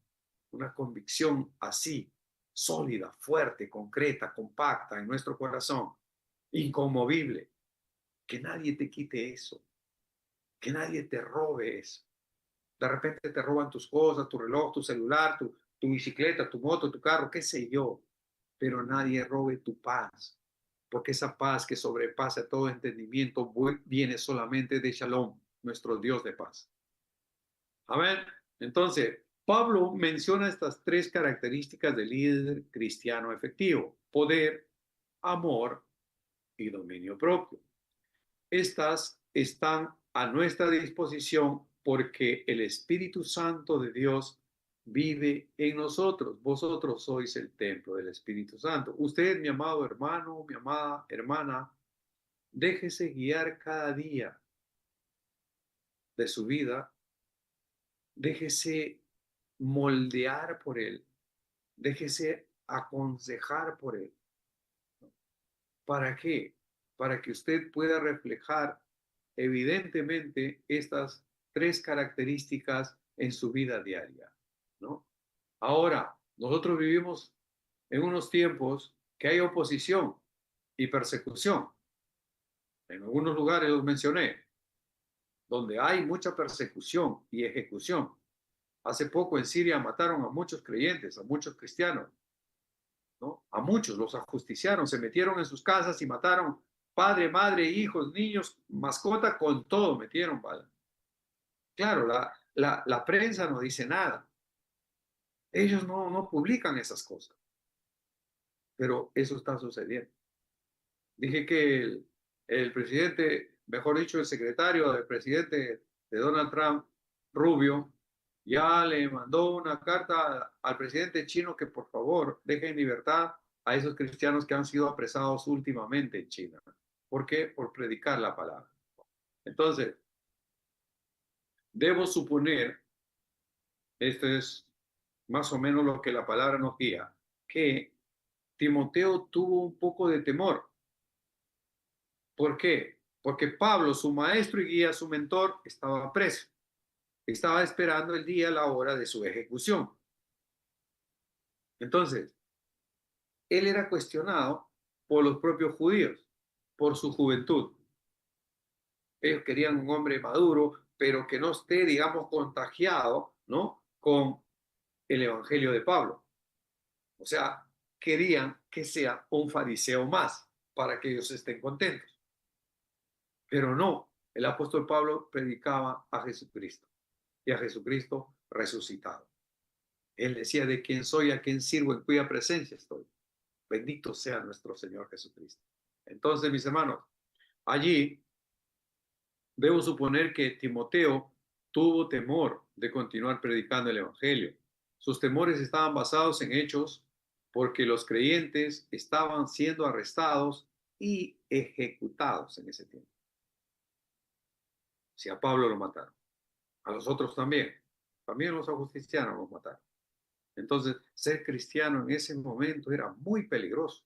Una convicción así, sólida, fuerte, concreta, compacta en nuestro corazón, inconmovible. Que nadie te quite eso. Que nadie te robe eso. De repente te roban tus cosas, tu reloj, tu celular, tu bicicleta, tu moto, tu carro, qué sé yo. Pero nadie robe tu paz. Porque esa paz que sobrepasa todo entendimiento viene solamente de Shalom, nuestro Dios de paz. Amén. Entonces, Pablo menciona estas tres características del líder cristiano efectivo: poder, amor y dominio propio. Estas están a nuestra disposición porque el Espíritu Santo de Dios vive en nosotros. Vosotros sois el templo del Espíritu Santo. Usted, mi amado hermano, mi amada hermana, déjese guiar cada día de su vida, déjese moldear por Él, déjese aconsejar por Él. ¿Para qué? Para que usted pueda reflejar evidentemente estas tres características en su vida diaria, ¿no? Ahora, nosotros vivimos en unos tiempos que hay oposición y persecución. En algunos lugares los mencioné, donde hay mucha persecución y ejecución. Hace poco en Siria mataron a muchos creyentes, a muchos cristianos, ¿no? A muchos los ajusticiaron, se metieron en sus casas y mataron padre, madre, hijos, niños, mascota, con todo metieron bala. Claro, la prensa no dice nada. Ellos no publican esas cosas, pero eso está sucediendo. Dije que el presidente, mejor dicho, el secretario del presidente de Donald Trump, Rubio, ya le mandó una carta al presidente chino que por favor deje en libertad a esos cristianos que han sido apresados últimamente en China. ¿Por qué? Por predicar la palabra. Entonces, debo suponer, esto es más o menos lo que la palabra nos guía, que Timoteo tuvo un poco de temor. ¿Por qué? Porque Pablo, su maestro y guía, su mentor, estaba preso. estaba esperando el día, la hora de su ejecución. Entonces, él era cuestionado por los propios judíos, por su juventud. Ellos querían un hombre maduro, pero que no esté, digamos, contagiado, ¿no?, con el evangelio de Pablo. O sea, querían que sea un fariseo más para que ellos estén contentos. Pero no, el apóstol Pablo predicaba a Jesucristo y a Jesucristo resucitado. Él decía: de quién soy, a quién sirvo, en cuya presencia estoy. Bendito sea nuestro Señor Jesucristo. Entonces, mis hermanos, allí debo suponer que Timoteo tuvo temor de continuar predicando el Evangelio. Sus temores estaban basados en hechos porque los creyentes estaban siendo arrestados y ejecutados en ese tiempo. Si a Pablo lo mataron, a los otros también los ajusticianos los mataron. Entonces, ser cristiano en ese momento era muy peligroso.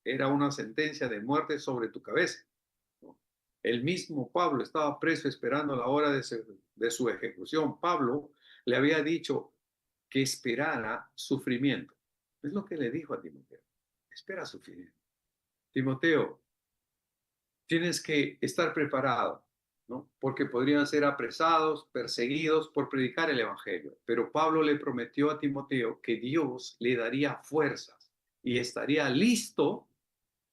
Era una sentencia de muerte sobre tu cabeza, ¿no? El mismo Pablo estaba preso esperando la hora de su ejecución. Pablo le había dicho que esperara sufrimiento. Es lo que le dijo a Timoteo. Espera sufrimiento. Timoteo, tienes que estar preparado, ¿no? Porque podrían ser apresados, perseguidos por predicar el Evangelio. Pero Pablo le prometió a Timoteo que Dios le daría fuerzas y estaría listo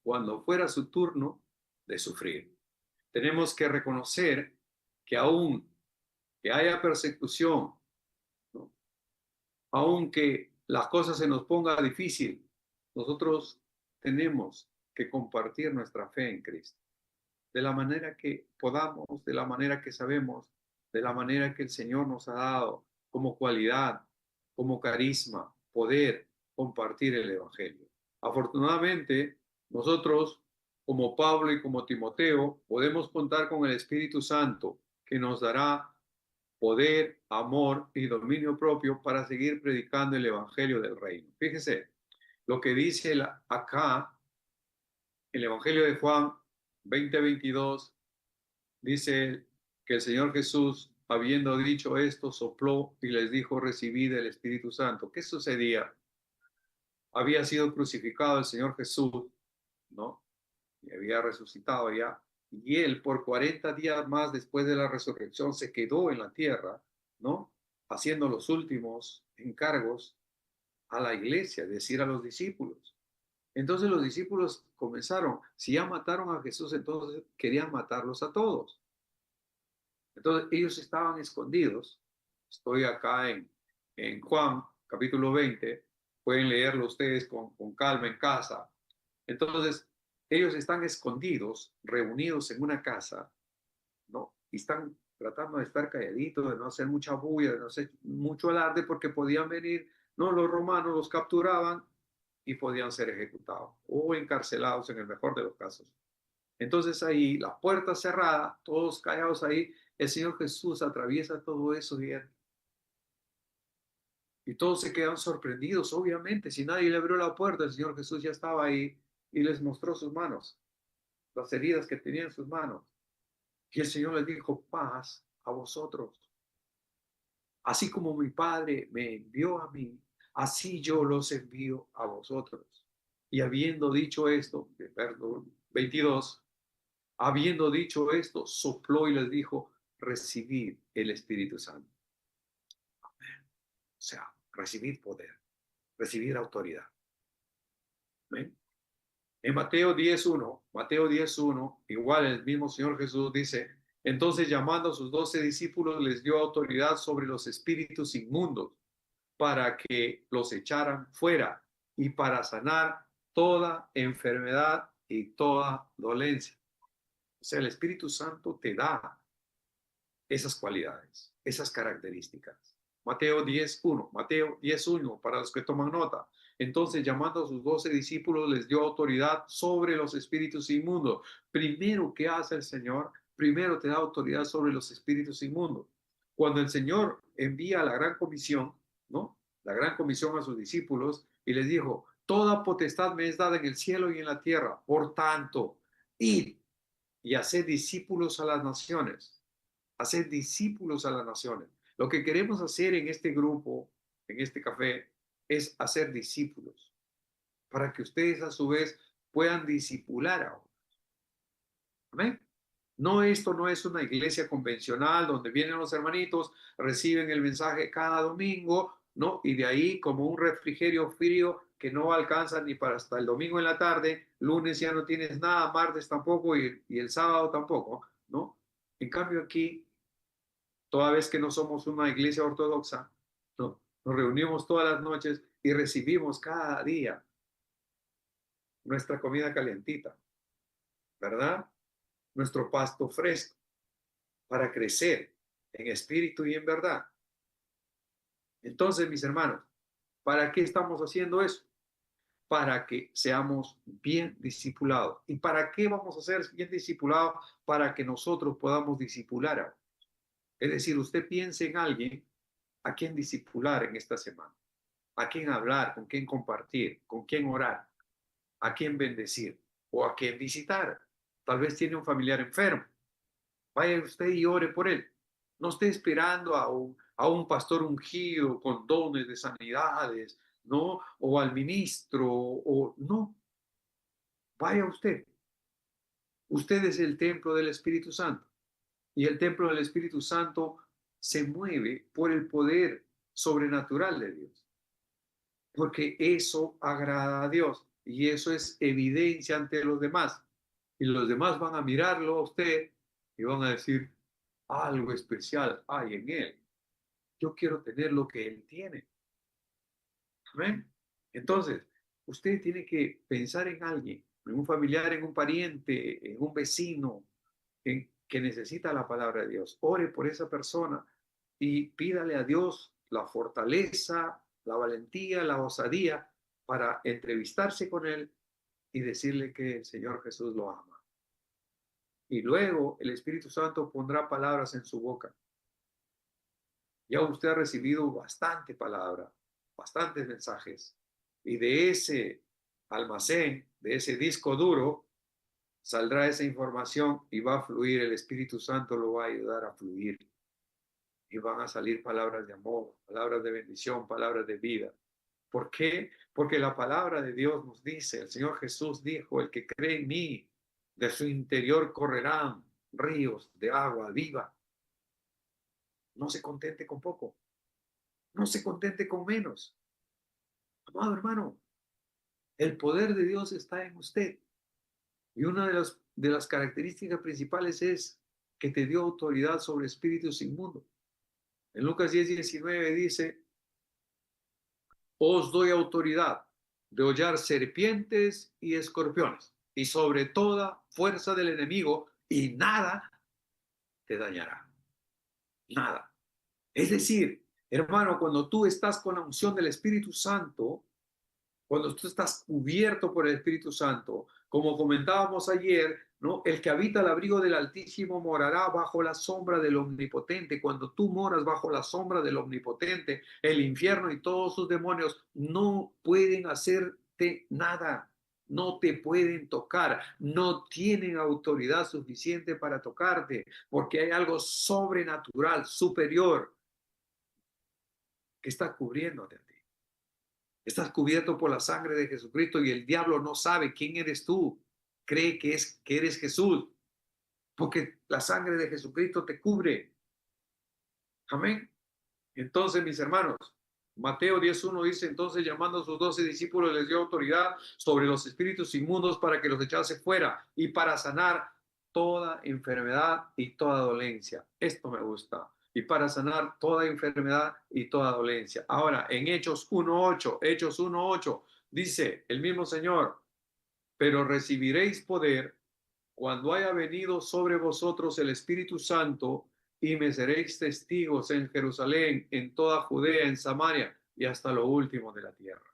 cuando fuera su turno de sufrir. Tenemos que reconocer que aun que haya persecución, ¿no?, aunque las cosas se nos ponga difícil, nosotros tenemos que compartir nuestra fe en Cristo, de la manera que podamos, de la manera que sabemos, de la manera que el Señor nos ha dado como cualidad, como carisma, poder compartir el Evangelio. Afortunadamente, nosotros, como Pablo y como Timoteo, podemos contar con el Espíritu Santo, que nos dará poder, amor y dominio propio para seguir predicando el Evangelio del Reino. Fíjese lo que dice acá el Evangelio de Juan 20:22, dice que el Señor Jesús, habiendo dicho esto, sopló y les dijo: recibid el Espíritu Santo. ¿Qué sucedía? Había sido crucificado el Señor Jesús, ¿no? Y había resucitado ya. Y él, por 40 días más después de la resurrección, se quedó en la tierra, ¿no?, haciendo los últimos encargos a la iglesia, es decir, a los discípulos. Entonces los discípulos comenzaron, si ya mataron a Jesús, entonces querían matarlos a todos. Entonces ellos estaban escondidos. Estoy acá en Juan, capítulo 20. Pueden leerlo ustedes con calma en casa. Entonces ellos están escondidos, reunidos en una casa, ¿no? Y están tratando de estar calladitos, de no hacer mucha bulla, de no hacer mucho alarde, porque podían venir, ¿no?, los romanos, los capturaban y podían ser ejecutados o encarcelados en el mejor de los casos. Entonces ahí, la puerta cerrada, todos callados ahí, el Señor Jesús atraviesa todo eso y todos se quedan sorprendidos, obviamente. Si nadie le abrió la puerta, el Señor Jesús ya estaba ahí y les mostró sus manos, las heridas que tenía en sus manos. Y el Señor les dijo: paz a vosotros. Así como mi Padre me envió a mí, así yo los envío a vosotros. Y habiendo dicho esto, perdón, 22, habiendo dicho esto, sopló y les dijo: recibid el Espíritu Santo. Amén. O sea, recibid poder, recibid autoridad. Amén. En Mateo 10:1, igual el mismo Señor Jesús dice: entonces, llamando a sus 12 discípulos, les dio autoridad sobre los espíritus inmundos para que los echaran fuera y para sanar toda enfermedad y toda dolencia. O sea, el Espíritu Santo te da esas cualidades, esas características. Mateo 10:1, para los que toman nota. Entonces, llamando a sus 12 discípulos, les dio autoridad sobre los espíritus inmundos. Primero, ¿qué hace el Señor? Primero te da autoridad sobre los espíritus inmundos. Cuando el Señor envía la gran comisión, ¿no?, la gran comisión a sus discípulos, y les dijo: toda potestad me es dada en el cielo y en la tierra. Por tanto, id y haced discípulos a las naciones. Hacer discípulos a las naciones. Lo que queremos hacer en este grupo, en este café, es hacer discípulos, para que ustedes a su vez puedan discipular a otros. Amén. No, esto no es una iglesia convencional donde vienen los hermanitos, reciben el mensaje cada domingo, ¿no? Y de ahí como un refrigerio frío que no alcanza ni para hasta el domingo en la tarde, lunes ya no tienes nada, martes tampoco y el sábado tampoco, ¿no? En cambio aquí, toda vez que no somos una iglesia ortodoxa, ¿no? Nos reunimos todas las noches y recibimos cada día nuestra comida calientita, ¿verdad? Nuestro pasto fresco para crecer en espíritu y en verdad. Entonces, mis hermanos, ¿para qué estamos haciendo eso? Para que seamos bien discipulados. ¿Y para qué vamos a ser bien discipulados? Para que nosotros podamos discipular a otros. Es decir, usted piense en alguien a quien discipular en esta semana, a quién hablar, con quién compartir, con quién orar, a quién bendecir o a quién visitar. Tal vez tiene un familiar enfermo. Vaya usted y ore por él. No esté esperando a un pastor ungido con dones de sanidades, ¿no? O al ministro, o no. Vaya usted. Usted es el templo del Espíritu Santo. Y el templo del Espíritu Santo se mueve por el poder sobrenatural de Dios. Porque eso agrada a Dios. Y eso es evidencia ante los demás. Y los demás van a mirarlo a usted y van a decir, algo especial hay en él. Yo quiero tener lo que él tiene. ¿Amén? Entonces, usted tiene que pensar en alguien, en un familiar, en un pariente, en un vecino, que necesita la palabra de Dios. Ore por esa persona y pídale a Dios la fortaleza, la valentía, la osadía para entrevistarse con él y decirle que el Señor Jesús lo ama. Y luego el Espíritu Santo pondrá palabras en su boca. Ya usted ha recibido bastante palabra, bastantes mensajes. Y de ese almacén, de ese disco duro, saldrá esa información y va a fluir. El Espíritu Santo lo va a ayudar a fluir. Y van a salir palabras de amor, palabras de bendición, palabras de vida. ¿Por qué? Porque la palabra de Dios nos dice, el Señor Jesús dijo, el que cree en mí, de su interior correrán ríos de agua viva. No se contente con poco. No se contente con menos. Amado hermano, el poder de Dios está en usted. Y una de las características principales es que te dio autoridad sobre espíritus inmundos. En Lucas 10:19 dice, os doy autoridad de hollar serpientes y escorpiones y sobre toda fuerza del enemigo y nada te dañará. Nada. Es decir, hermano, cuando tú estás con la unción del Espíritu Santo, cuando tú estás cubierto por el Espíritu Santo, como comentábamos ayer, ¿no? El que habita al abrigo del Altísimo morará bajo la sombra del Omnipotente. Cuando tú moras bajo la sombra del Omnipotente, el infierno y todos sus demonios no pueden hacerte nada, no te pueden tocar, no tienen autoridad suficiente para tocarte, porque hay algo sobrenatural, superior, que está cubriéndote a ti. Estás cubierto por la sangre de Jesucristo y el diablo no sabe quién eres tú. Cree que eres Jesús, porque la sangre de Jesucristo te cubre. Amén. Entonces, mis hermanos, Mateo 10:1 dice, entonces llamando a sus 12 discípulos les dio autoridad sobre los espíritus inmundos para que los echase fuera y para sanar toda enfermedad y toda dolencia. Esto me gusta. Y para sanar toda enfermedad y toda dolencia. Ahora, en Hechos 1:8 dice el mismo Señor, pero recibiréis poder cuando haya venido sobre vosotros el Espíritu Santo y me seréis testigos en Jerusalén, en toda Judea, en Samaria y hasta lo último de la tierra.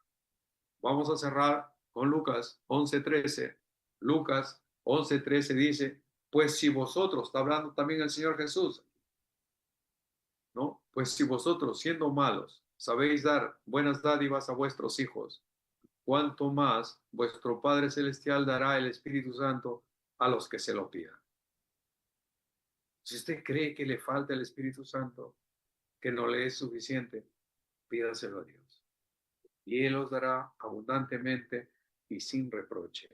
Vamos a cerrar con Lucas 11:13. Lucas 11:13 dice, pues si vosotros, está hablando también el Señor Jesús, ¿no? Pues si vosotros, siendo malos, sabéis dar buenas dádivas a vuestros hijos, cuánto más vuestro Padre Celestial dará el Espíritu Santo a los que se lo pidan. Si usted cree que le falta el Espíritu Santo, que no le es suficiente, pídaselo a Dios. Y Él os dará abundantemente y sin reproche.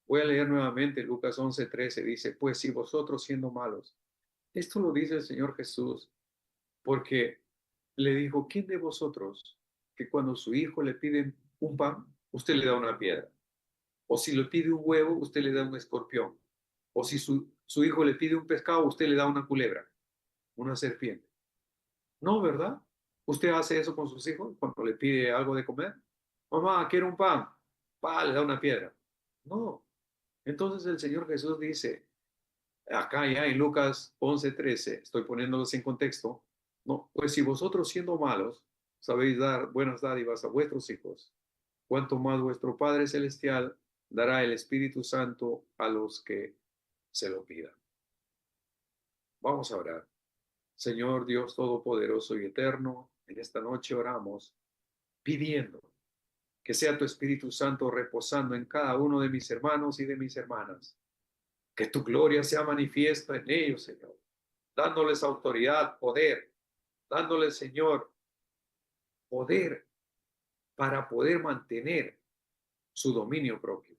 Voy a leer nuevamente Lucas 11:13. Dice, pues si vosotros siendo malos, esto lo dice el Señor Jesús, porque le dijo, ¿quién de vosotros que cuando su hijo le pide un pan, usted le da una piedra? O si le pide un huevo, usted le da un escorpión. O si su hijo le pide un pescado, usted le da una culebra, una serpiente. No, ¿verdad? ¿Usted hace eso con sus hijos cuando le pide algo de comer? Mamá, quiero un pan. Pa, le da una piedra. No. Entonces el Señor Jesús dice, acá ya en Lucas 11:13, estoy poniéndolos en contexto, no, pues si vosotros siendo malos sabéis dar buenas dádivas a vuestros hijos, cuanto más vuestro Padre Celestial dará el Espíritu Santo a los que se lo pidan. Vamos a orar. Señor Dios Todopoderoso y Eterno, en esta noche oramos pidiendo que sea tu Espíritu Santo reposando en cada uno de mis hermanos y de mis hermanas. Que tu gloria sea manifiesta en ellos, Señor, dándoles autoridad, poder, dándoles, Señor, poder para poder mantener su dominio propio.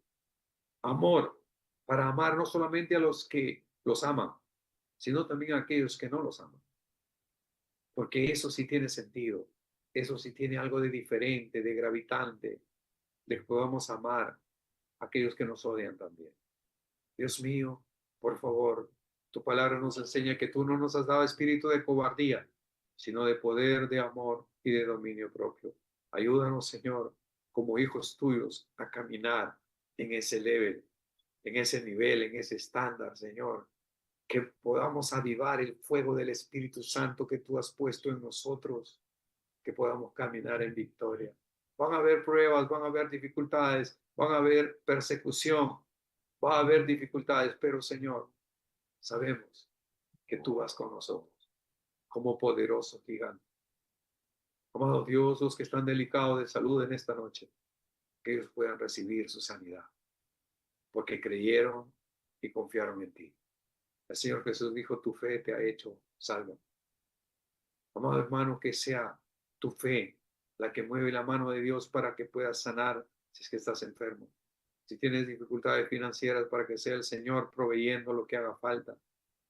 Amor, para amar no solamente a los que los aman, sino también a aquellos que no los aman. Porque eso sí tiene sentido, eso sí tiene algo de diferente, de gravitante, de que podamos amar a aquellos que nos odian también. Dios mío, por favor, tu palabra nos enseña que tú no nos has dado espíritu de cobardía, sino de poder, de amor y de dominio propio. Ayúdanos, Señor, como hijos tuyos, a caminar en ese level, en ese nivel, en ese estándar, Señor. Que podamos avivar el fuego del Espíritu Santo que tú has puesto en nosotros, que podamos caminar en victoria. Van a haber pruebas, van a haber dificultades, van a haber persecución, va a haber dificultades, pero Señor, sabemos que tú vas con nosotros como poderoso gigante. Amado Dios, los que están delicados de salud en esta noche, que ellos puedan recibir su sanidad, porque creyeron y confiaron en ti. El Señor Jesús dijo, tu fe te ha hecho salvo. Amado hermano, que sea tu fe la que mueve la mano de Dios para que puedas sanar si es que estás enfermo. Si tienes dificultades financieras, para que sea el Señor proveyendo lo que haga falta.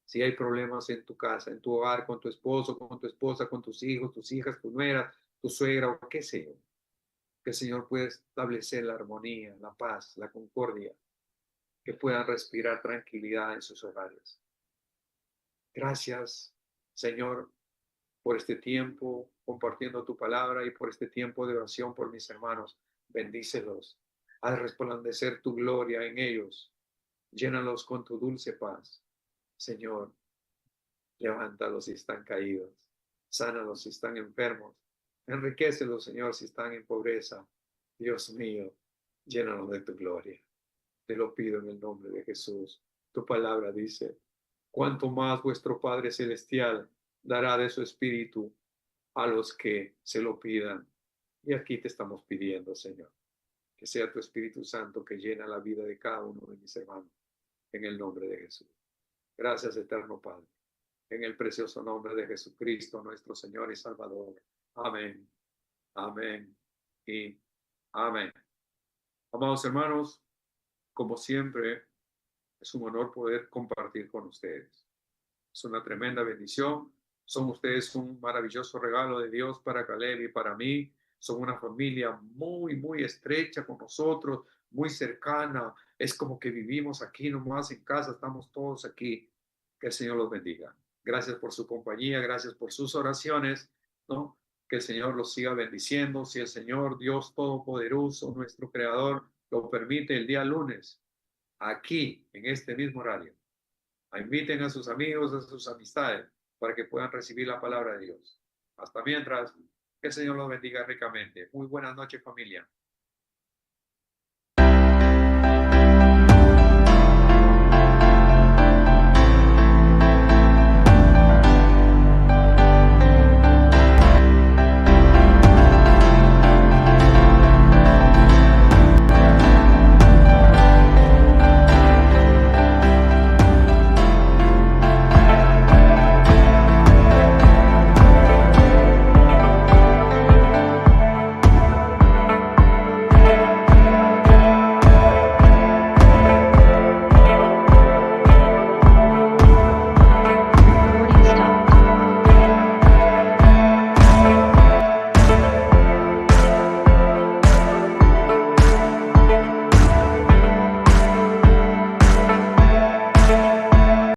Si hay problemas en tu casa, en tu hogar, con tu esposo, con tu esposa, con tus hijos, tus hijas, tu nuera, tu suegra o qué sé yo, que el Señor pueda establecer la armonía, la paz, la concordia, que puedan respirar tranquilidad en sus hogares. Gracias, Señor, por este tiempo compartiendo tu palabra y por este tiempo de oración por mis hermanos. Bendícelos. Haz resplandecer tu gloria en ellos. Llénalos con tu dulce paz. Señor, levántalos si están caídos. Sánalos si están enfermos. Enriquécelos, Señor, si están en pobreza. Dios mío, llénalos de tu gloria. Te lo pido en el nombre de Jesús. Tu palabra dice, cuanto más vuestro Padre Celestial dará de su Espíritu a los que se lo pidan. Y aquí te estamos pidiendo, Señor, que sea tu Espíritu Santo que llena la vida de cada uno de mis hermanos, en el nombre de Jesús. Gracias, eterno Padre, en el precioso nombre de Jesucristo, nuestro Señor y Salvador. Amén, amén y amén. Amados hermanos, como siempre, es un honor poder compartir con ustedes. Es una tremenda bendición. Son ustedes un maravilloso regalo de Dios para Caleb y para mí. Son una familia muy, muy estrecha con nosotros, muy cercana. Es como que vivimos aquí nomás en casa, estamos todos aquí. Que el Señor los bendiga. Gracias por su compañía, gracias por sus oraciones, ¿no? Que el Señor los siga bendiciendo. Si el Señor Dios Todopoderoso, nuestro Creador, lo permite el día lunes, aquí, en este mismo horario, inviten a sus amigos, a sus amistades, para que puedan recibir la palabra de Dios. Hasta mientras, que el Señor los bendiga ricamente. Muy buenas noches, familia.